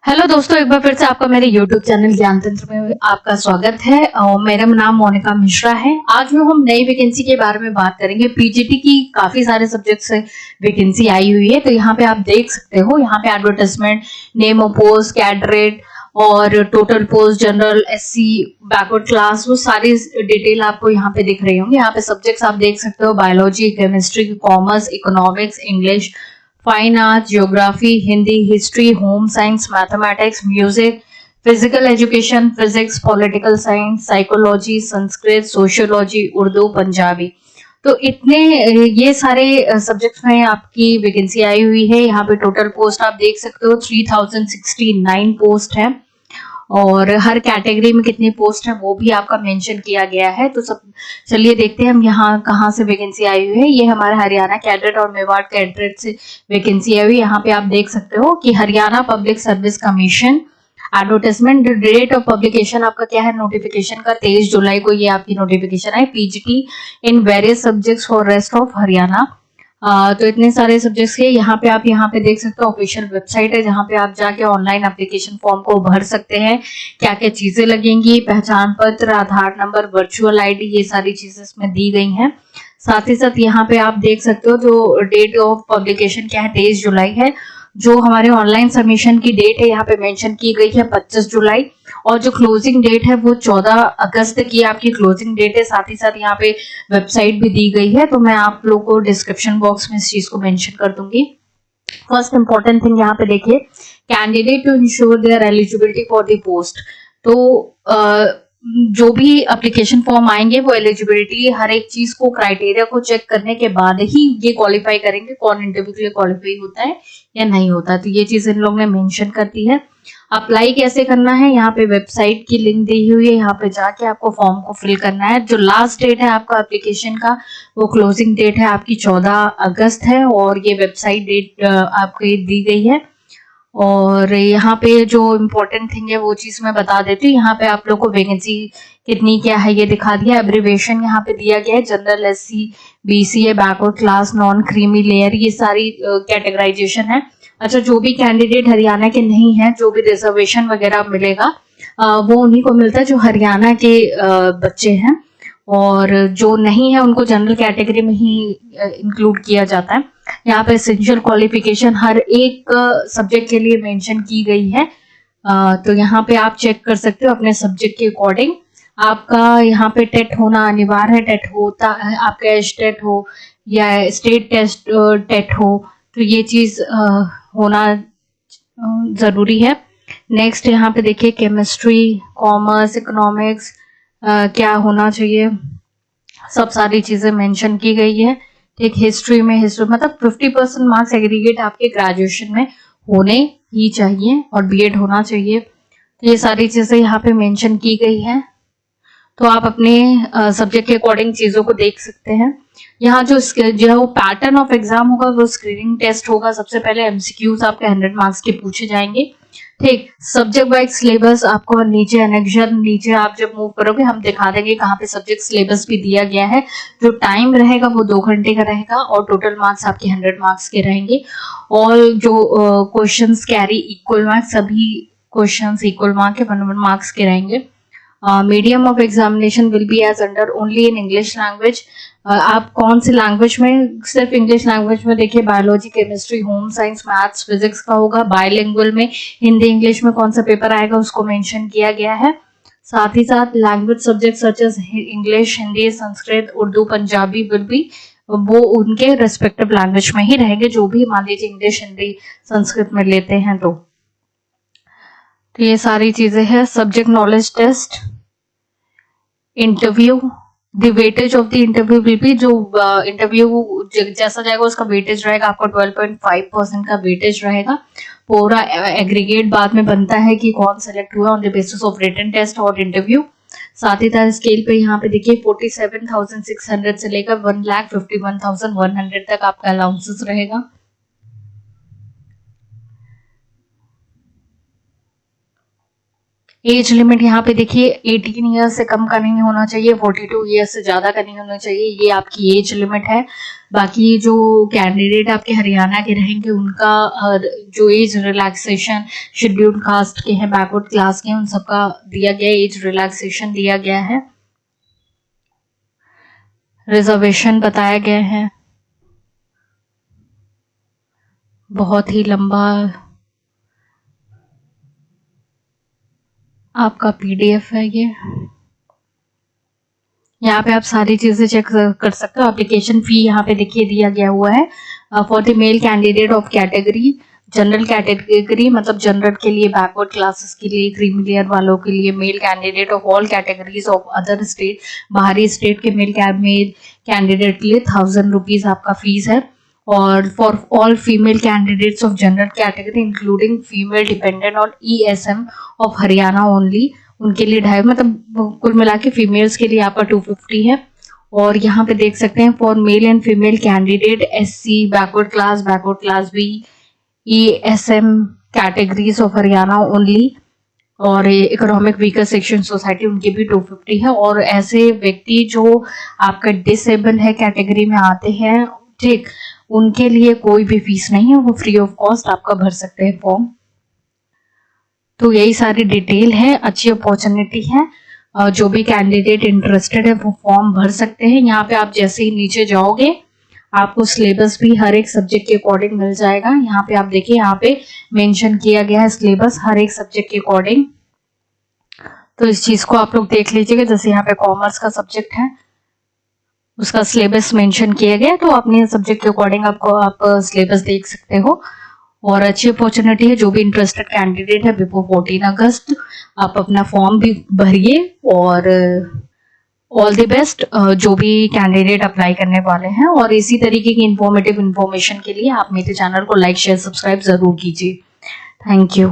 Hello दोस्तों, एक बार फिर से आपका मेरे YouTube चैनल ज्ञान तंत्र में आपका स्वागत है। मेरा नाम मोनिका मिश्रा है। आज में हम नई वैकेंसी के बारे में बात करेंगे। पीजीटी की काफी सारे सब्जेक्ट से वैकेंसी आई हुई है, तो यहाँ पे आप देख सकते हो। यहाँ पे एडवर्टाइजमेंट, नेम ऑफ पोस्ट, कैडरेट और total post, general, SC, backward class, वो सारी डिटेल आपको यहाँ पे दिख रही होंगी। यहाँ पे सब्जेक्ट्स आप देख सकते हो: biology, chemistry, commerce, economics, English, fine art, geography, Hindi, history, home science, mathematics, music, physical education, physics, political science, psychology, Sanskrit, sociology, Urdu, Punjabi. तो इतने ये सारे सब्जेक्ट्स में आपकी वैकेंसी आई हुई है। यहाँ पे टोटल पोस्ट आप देख सकते हो 3069 पोस्ट है, और हर कैटेगरी में कितनी पोस्ट है वो भी आपका मेंशन किया गया है। तो सब चलिए देखते हैं हम यहाँ कहाँ से वैकेंसी आई हुई है। ये हमारे हरियाणा कैडेट और मेवाड़ कैडेट से वैकेंसी आई हुई है। यहाँ पे आप देख सकते हो कि Haryana public service commission advertisement, date of publication आपका क्या है नोटिफिकेशन का, 23 जुलाई को ये आपकी नोटिफिकेशन है। PGT in various subjects for rest of Haryana. तो इतने सारे सब्जेक्ट्स के यहाँ पे देख सकते हो। ऑफिशियल वेबसाइट है जहाँ पे आप जाके ऑनलाइन एप्लीकेशन फॉर्म को भर सकते हैं। क्या क्या चीजें लगेंगी, पहचान पत्र, आधार नंबर, वर्चुअल आईडी, ये सारी चीजें इसमें दी गई हैं। साथ ही साथ यहाँ पे आप देख सकते हो जो डेट ऑफ पब्लिकेशन क्या है, 23 जुलाई है। जो हमारे ऑनलाइन सबमिशन की डेट है यहाँ पे मेंशन की गई है 25 जुलाई, और जो क्लोजिंग डेट है वो 14 अगस्त की आपकी क्लोजिंग डेट है। साथ ही साथ यहाँ पे वेबसाइट भी दी गई है, तो मैं आप लोगों को डिस्क्रिप्शन बॉक्स में इस चीज को मेंशन कर दूंगी। फर्स्ट इंपॉर्टेंट थिंग यहाँ पे देखिए, candidate to ensure their eligibility for the post. तो जो भी एप्लीकेशन फॉर्म आएंगे वो एलिजिबिलिटी, हर एक चीज को, क्राइटेरिया को चेक करने के बाद ही ये क्वालिफाई करेंगे कौन इंटरव्यू के लिए क्वालिफाई होता है या नहीं होता। तो ये चीज इन लोगों ने मेंशन कर दी है। अप्लाई कैसे करना है, यहाँ पे वेबसाइट की लिंक दी हुई है, यहाँ पे जाके आपको फॉर्म को फिल करना है। जो लास्ट डेट है आपका एप्लीकेशन का, वो क्लोजिंग डेट है आपकी 14 अगस्त है, और ये वेबसाइट डेट आपको दी गई है। और यहाँ पे जो इम्पोर्टेंट थिंग है वो चीज मैं बता देती हूँ। यहाँ पे आप लोग को वैकेंसी कितनी क्या है ये दिखा दिया। एब्रीवेशन यहाँ पे दिया गया है: general, SC, BCA, backward class, non creamy layer, ये सारी कैटेगराइजेशन है। अच्छा, जो भी कैंडिडेट हरियाणा के नहीं है, जो भी रिजर्वेशन वगैरह मिलेगा वो उन्हीं को मिलता है जो हरियाणा के बच्चे हैं, और जो नहीं है उनको जनरल कैटेगरी में ही इंक्लूड किया जाता है। यहाँ पे एसेंशियल क्वालिफिकेशन हर एक सब्जेक्ट के लिए मेंशन की गई है। तो यहाँ पे आप चेक कर सकते हो अपने सब्जेक्ट के अकॉर्डिंग। आपका यहाँ पे टेट होना अनिवार्य है। टेट होता है आपका एच टेट हो या स्टेट टेस्ट टेट हो, तो ये चीज होना जरूरी है। नेक्स्ट यहाँ पे देखिए, केमिस्ट्री, कॉमर्स, इकोनॉमिक्स क्या होना चाहिए, सब सारी चीजें मेंशन की गई है। ठीक, हिस्ट्री मतलब 50% मार्क्स एग्रीगेट आपके ग्रेजुएशन में होने ही चाहिए, और बीएड होना चाहिए। तो ये सारी चीजें यहाँ पे मेंशन की गई है। तो आप अपने सब्जेक्ट के अकॉर्डिंग चीजों को देख सकते हैं। यहाँ जो पैटर्न ऑफ एग्जाम होगा वो स्क्रीनिंग टेस्ट होगा। सबसे पहले एमसीक्यूज आपके 100 मार्क्स के पूछे जाएंगे। ठीक, सब्जेक्ट वाइज सिलेबस आपको नीचे एनेक्सर नीचे आप जब मूव करोगे हम दिखा देंगे कहाँ पे सब्जेक्ट सिलेबस भी दिया गया है। जो टाइम रहेगा वो 2 घंटे का रहेगा, और टोटल मार्क्स आपके 100 मार्क्स के रहेंगे। और जो क्वेश्चंस कैरी इक्वल मार्क्स, सभी क्वेश्चंस इक्वल मार्क के 1 मार्क्स के रहेंगे। Medium of examination will be as under only in English language. आप कौन सी लैंग्वेज में, सिर्फ इंग्लिश लैंग्वेज में देखिए, biology, chemistry, home science, maths, physics का होगा। बायलिंगुअल में हिंदी इंग्लिश में कौन सा पेपर आएगा उसको मेंशन किया गया है। साथ ही साथ language subject such as English, Hindi, Sanskrit, Urdu, Punjabi will be, वो उनके रेस्पेक्टिव लैंग्वेज में ही रहेंगे, जो भी मान लीजिए इंग्लिश, हिंदी, संस्कृत में लेते हैं। तो ये सारी चीजें हैं। Subject knowledge test, interview, the weightage of the interview will be, जो इंटरव्यू जैसा जाएगा उसका वेटेज रहेगा आपका 12.5% का वेटेज रहेगा। पूरा एग्रीगेट बाद में बनता है कि कौन सेलेक्ट हुआ on the basis of written test और इंटरव्यू। साथ ही साथ स्केल पे यहाँ पे देखिए 47,600 से लेकर 1,51,100 तक आपका अलाउंसेस रहेगा। एज लिमिट यहाँ पे देखिए 18 ईयर्स से कम का नहीं होना चाहिए, 42 ईयर्स से ज़्यादा का नहीं होना चाहिए, ये आपकी एज लिमिट है। बाकी जो कैंडिडेट आपके हरियाणा के रहेंगे उनका जो एज रिलैक्सेशन शेड्यूल्ड कास्ट के हैं, बैकवर्ड क्लास के हैं, उन सबका दिया गया एज रिलैक्सेशन दिया गया है, रिजर्वेशन बताया गया है। बहुत ही लंबा आपका पीडीएफ है ये, यहाँ पे आप सारी चीजें चेक कर सकते हो। एप्लीकेशन फी यहाँ पे देखिए दिया गया हुआ है for the male candidate of category, general category मतलब जनरल के लिए, बैकवर्ड क्लासेस के लिए, क्रीमी लेयर वालों के लिए, male candidate of all categories of other state, बाहरी स्टेट के मेल कैंडिडेट के लिए 1000 रुपीज आपका फीस है। और for all female candidates of general category including female dependent on ESM of Haryana only, उनके लिए 250, मतलब कुल मिला के फीमेल्स के लिए आपका 250 है। और यहाँ पे देख सकते हैं for male and female candidate SC, backward class B, ESM categories of Haryana only, और इकोनॉमिक वीकर सेक्शन सोसाइटी, उनके भी 250 है। और ऐसे व्यक्ति जो आपका डिसेबल है कैटेगरी में आते हैं, ठीक, उनके लिए कोई भी फीस नहीं है, वो फ्री ऑफ कॉस्ट आपका भर सकते हैं फॉर्म। तो यही सारी डिटेल है, अच्छी अपॉर्चुनिटी है, जो भी कैंडिडेट इंटरेस्टेड है वो फॉर्म भर सकते हैं। यहाँ पे आप जैसे ही नीचे जाओगे आपको सिलेबस भी हर एक सब्जेक्ट के अकॉर्डिंग मिल जाएगा। यहाँ पे आप देखिए, यहाँ पे मेंशन किया गया है सिलेबस हर एक सब्जेक्ट के अकॉर्डिंग, तो इस चीज को आप लोग देख लीजिएगा। जैसे यहाँ पे कॉमर्स का सब्जेक्ट है, उसका सिलेबस मेंशन किया गया, तो अपने सब्जेक्ट के अकॉर्डिंग आप सिलेबस देख सकते हो। और अच्छी अपॉर्चुनिटी है, जो भी इंटरेस्टेड कैंडिडेट है बिफोर 14 अगस्त आप अपना फॉर्म भी भरिए। और ऑल द बेस्ट जो भी कैंडिडेट अप्लाई करने वाले हैं। और इसी तरीके की इंफॉर्मेटिव इंफॉर्मेशन के लिए आप मेरे चैनल को लाइक, शेयर, सब्सक्राइब जरूर कीजिए। Thank you.